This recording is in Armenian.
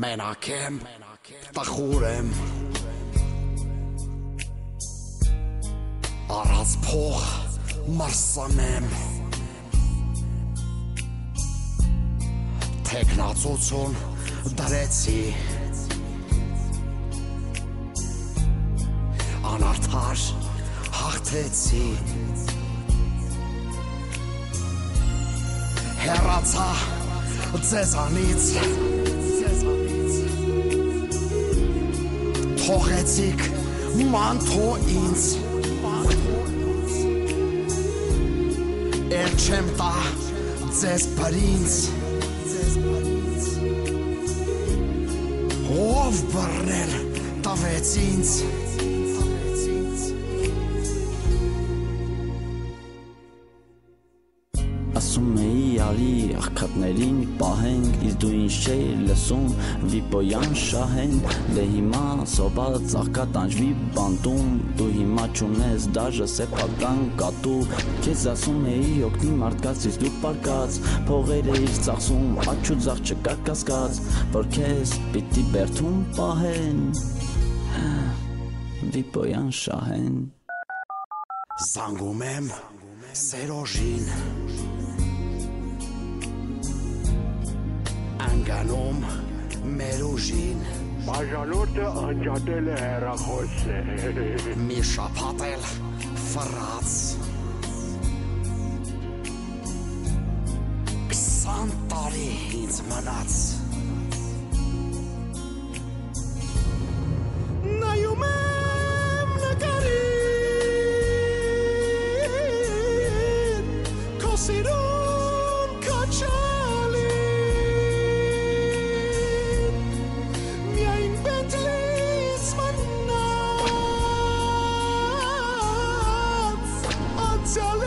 Մենակ եմ, տխուր եմ Առած փող մրսանեմ Թեկնածություն դրեցի Անարդար հաղթեցի Հեռացա ձեզանից Թողեցիք մանթո ինձ Էլ չեմ տա ձեզ բրինձ Ով բռնել տվեց ինձ Ասում էի արի աղքատներին պահենք Իսկ դու ինձ չէի լսում վիպոյան շահեն Դե հիմա սոված աղքատ անջվի բանտում Դու հիմա չունես դաժը սեփական կատու Քեզ ասում էի օգնի մարդկաց իսկ դու պարկած Փողեր էիր ծախսում աջ ու ձախ չկա կասկած Որ քեզ պիտի բերդում պահեն Վիպոյան շահեն Զանգում եմ Սերոժին Անգանում մեր ուժին Բաժանորդը անջատել է հեռախոսը Մի շաբաթ էլ ֆռած 20 տարի ինձ մնաց Նայում եմ նկարին Քո սիրուն քաչալին Միայն բենթլից մնաց Անցյալ